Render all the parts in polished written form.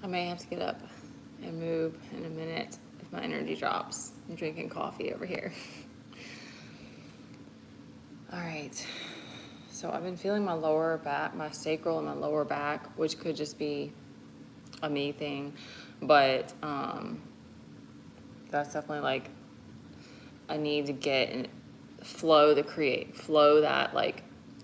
may have to get up and move in a minute if my energy drops. I'm drinking coffee over here. All right. So I've been feeling my lower back, my sacral and my lower back, which could just be a me thing, but that's definitely like I need to get and flow that, like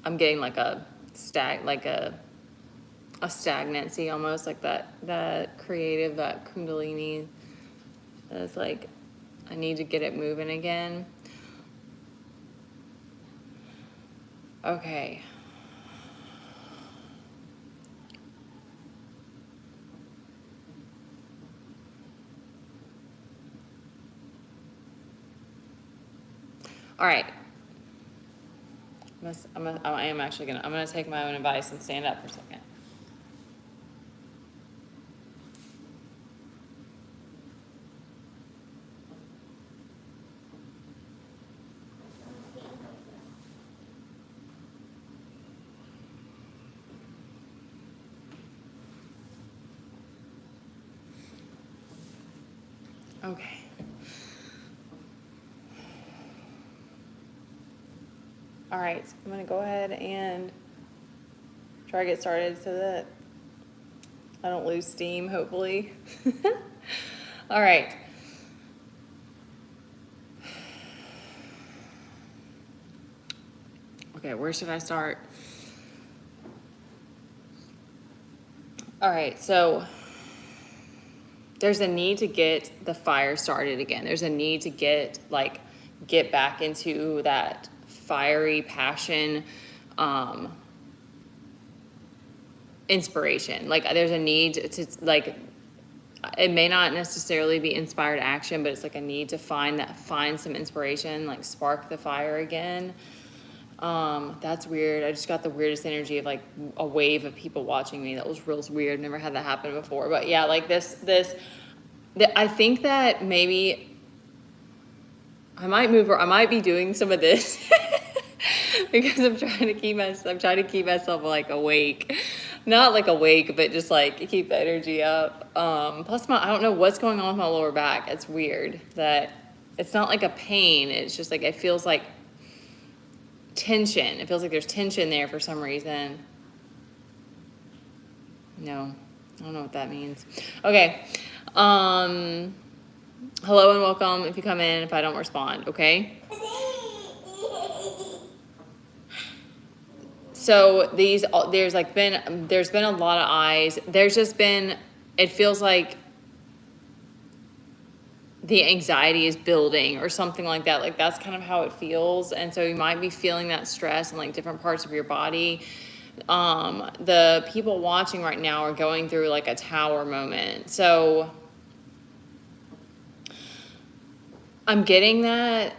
I'm getting like a stagnancy almost, like that creative, that kundalini. It's like I need to get it moving again. Okay. All right. I'm gonna take my own advice and stand up for a second. Okay. All right, I'm gonna go ahead and try to get started so that I don't lose steam, hopefully. All right. Okay, where should I start? All right, so there's a need to get the fire started again. There's a need to get back into that fiery passion, inspiration. Like there's a need to it may not necessarily be inspired action, but it's like a need to find some inspiration, like spark the fire again. That's weird. I just got the weirdest energy of like a wave of people watching me. That was real weird. Never had that happen before. But yeah, like I think that maybe I might move, or I might be doing some of this because I'm trying to keep myself like awake. Not like awake, but just like keep the energy up. Plus I don't know what's going on with my lower back. It's weird that it's not like a pain. It's just like, it feels like tension. It feels like there's tension there for some reason. No, I don't know what that means. Okay. Hello and welcome if you come in, if I don't respond, okay? So there's been a lot of eyes. It feels like the anxiety is building or something like that. Like that's kind of how it feels. And so you might be feeling that stress in like different parts of your body. The people watching right now are going through like a tower moment. So I'm getting that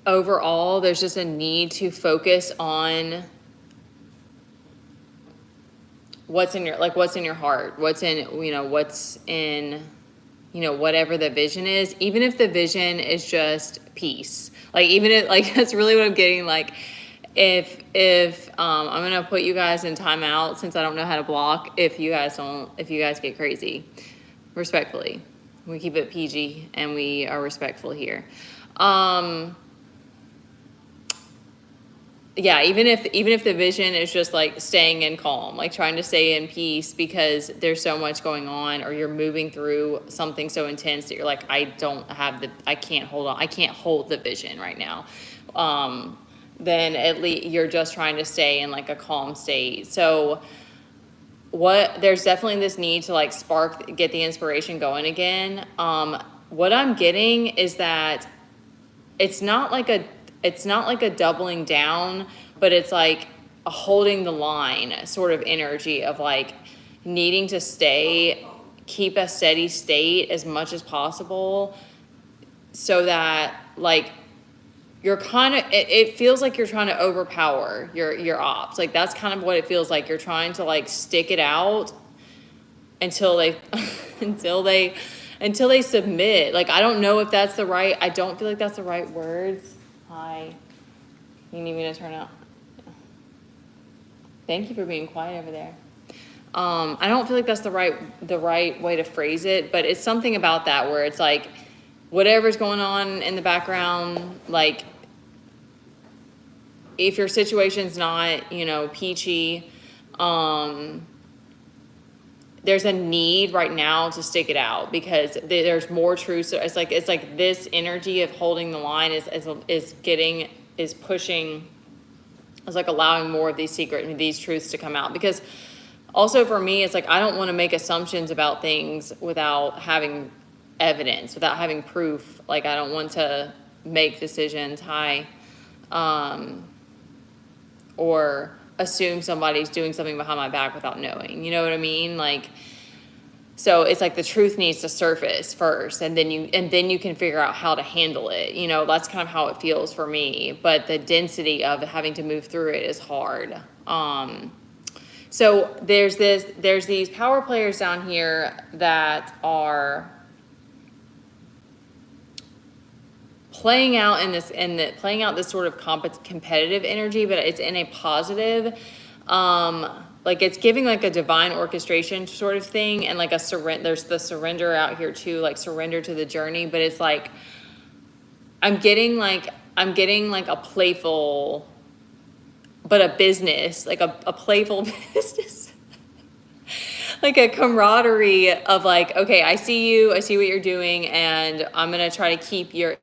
overall there's just a need to focus on what's in your heart, what's in whatever the vision is, even if the vision is just peace. Like even if like that's really what I'm getting. Like if I'm gonna put you guys in timeout since I don't know how to block if you guys get crazy. Respectfully. We keep it PG and we are respectful here. Yeah, even if the vision is just like staying in calm, like trying to stay in peace because there's so much going on, or you're moving through something so intense that you're like, I can't hold the vision right now. Then at least you're just trying to stay in like a calm state. So there's definitely this need to like get the inspiration going again. What I'm getting is that it's not like a doubling down, but it's like a holding the line sort of energy of like needing to keep a steady state as much as possible so that like you're it feels like you're trying to overpower your ops. Like that's kind of what it feels like. You're trying to like stick it out until they until they submit. Like I don't know if I don't feel like that's the right words. Hi. You need me to turn up? Thank you for being quiet over there. I don't feel like that's the right way to phrase it, but it's something about that where it's like whatever's going on in the background, like if your situation's not, peachy, there's a need right now to stick it out because there's more truth. So it's like this energy of holding the line is pushing, is like allowing more of these truths to come out. Because also for me, it's like I don't want to make assumptions about things without having evidence, without having proof. Like I don't want to make decisions or assume somebody's doing something behind my back without knowing. You know what I mean? Like, so it's like the truth needs to surface first, and then you can figure out how to handle it. That's kind of how it feels for me. But the density of having to move through it is hard. So there's these power players down here that are playing out this sort of competitive energy, but it's in a positive, like it's giving like a divine orchestration sort of thing, and like a surrender. There's the surrender out here too, like surrender to the journey. But it's like I'm getting like a playful, but a business, like a playful business. Like a camaraderie of like, okay, I see you, I see what you're doing, and I'm gonna try to keep your.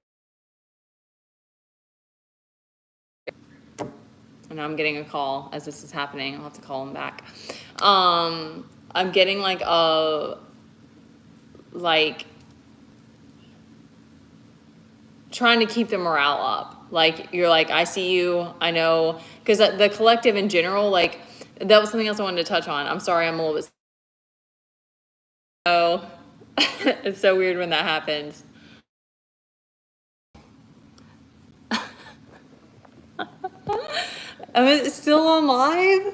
And I'm getting a call as this is happening. I'll have to call him back. I'm getting trying to keep the morale up. Like you're like, I see you, I know, because the collective in general, like that was something else I wanted to touch on. I'm sorry, I'm a little bit. Oh, it's so weird when that happens. Am I still on live?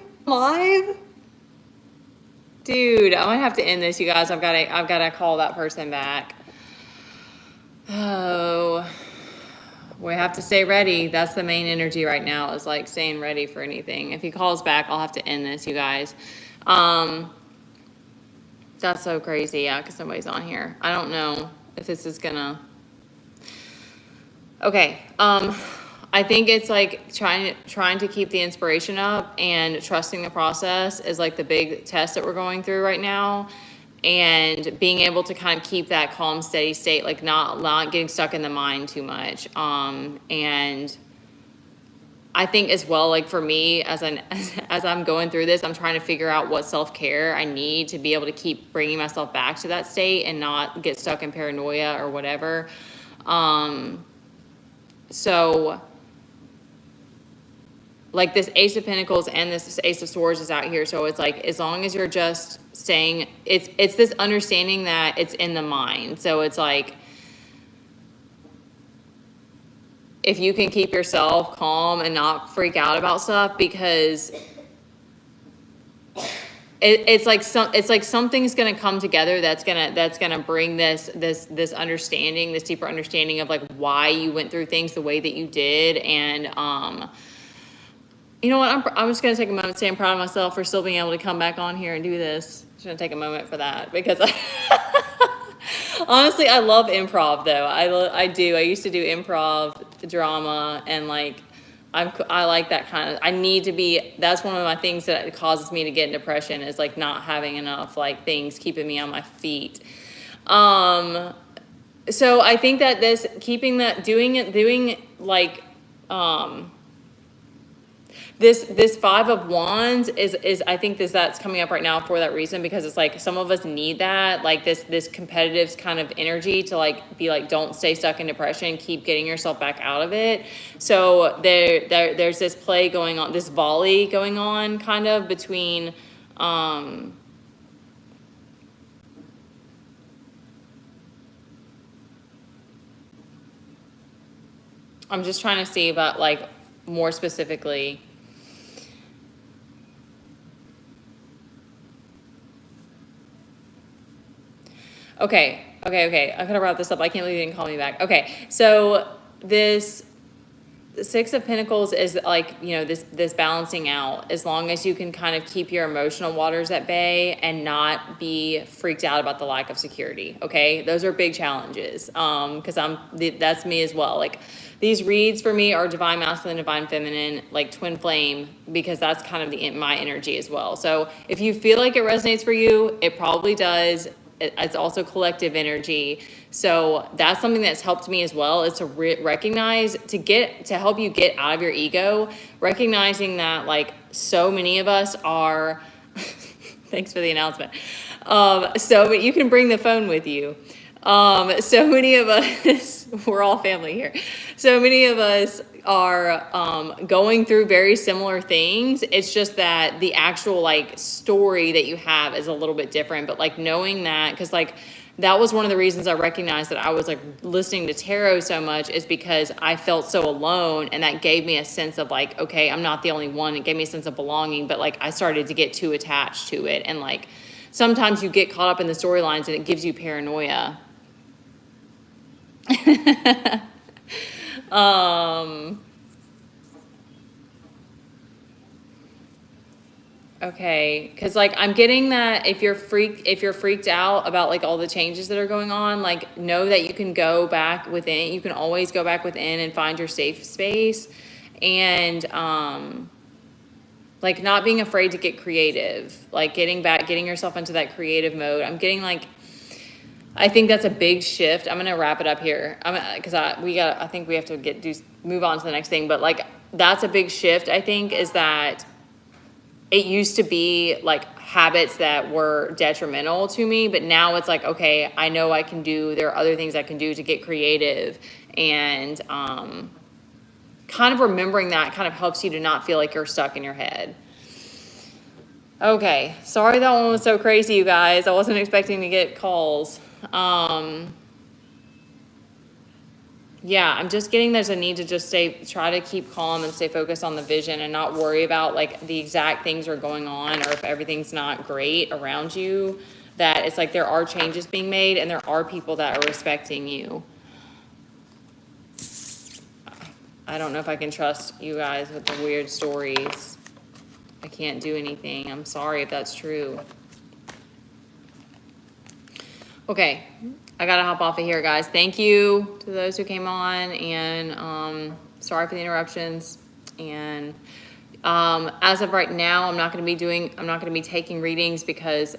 Dude, I might have to end this, you guys. I've got to call that person back. Oh, we have to stay ready. That's the main energy right now, is like staying ready for anything. If he calls back, I'll have to end this, you guys. That's so crazy. Yeah, because somebody's on here. I don't know if this is gonna. Okay. I think it's like trying to keep the inspiration up and trusting the process is like the big test that we're going through right now, and being able to kind of keep that calm, steady state, like not getting stuck in the mind too much. And I think as well, like for me, as I'm going through this, I'm trying to figure out what self-care I need to be able to keep bringing myself back to that state and not get stuck in paranoia or whatever. So like this Ace of Pentacles and this Ace of Swords is out here. So it's like, as long as you're just staying, it's this understanding that it's in the mind. So it's like, if you can keep yourself calm and not freak out about stuff, because it's like something's going to come together that's going to bring this understanding, this deeper understanding of like why you went through things the way that you did. And you know what? I'm just going to take a moment to say I'm proud of myself for still being able to come back on here and do this. I'm just going to take a moment for that, because honestly, I love improv though. I do. I used to do improv drama, and like I like that kind of. I need to be. That's one of my things that causes me to get in depression, is like not having enough like things keeping me on my feet. So I think that doing like this Five of Wands is I think that's coming up right now for that reason, because it's like some of us need that, like this competitive kind of energy to like be like, don't stay stuck in depression, keep getting yourself back out of it. So there's this play going on, this volley going on kind of between I'm just trying to see about like more specifically. Okay. I could have brought this up. I can't believe you didn't call me back. Okay. So this The Six of Pentacles is like, you know, this balancing out, as long as you can kind of keep your emotional waters at bay and not be freaked out about the lack of security. Okay, those are big challenges. Because that's me as well. Like, these reads for me are divine masculine, divine feminine, like twin flame, because that's kind of my energy as well. So if you feel like it resonates for you, it probably does. It's also collective energy. So that's something that's helped me as well, is to recognize, to help you get out of your ego, recognizing that like so many of us are, thanks for the announcement. So you can bring the phone with you. So many of us, we're all family here. So many of us are going through very similar things. It's just that the actual like story that you have is a little bit different. But like knowing that, because like that was one of the reasons I recognized that I was like listening to tarot so much, is because I felt so alone, and that gave me a sense of like, okay, I'm not the only one. It gave me a sense of belonging, but like I started to get too attached to it, and like sometimes you get caught up in the storylines and it gives you paranoia. Okay, because like I'm getting that if you're freaked out about like all the changes that are going on, like know that you can go back within. You can always go back within and find your safe space, and like not being afraid to get creative, like getting yourself into that creative mode. I'm getting like, I think that's a big shift. I'm gonna wrap it up here. I think we have to move on to the next thing. But like that's a big shift. I think is that it used to be like habits that were detrimental to me, but now it's like, okay, I know there are other things I can do to get creative, and kind of remembering that kind of helps you to not feel like you're stuck in your head. Okay, sorry that one was so crazy, you guys. I wasn't expecting to get calls. Yeah, I'm just getting there's a need to just try to keep calm and stay focused on the vision and not worry about like the exact things are going on, or if everything's not great around you, that it's like there are changes being made and there are people that are respecting you. I don't know if I can trust you guys with the weird stories. I can't do anything. I'm sorry if that's true. Okay, I gotta hop off of here, guys. Thank you to those who came on, and sorry for the interruptions. And as of right now, I'm not gonna be taking readings because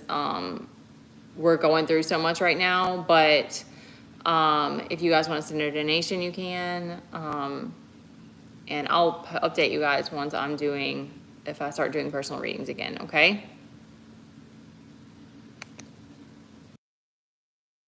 we're going through so much right now. But if you guys want to send a donation, you can. And I'll update you guys once if I start doing personal readings again, okay?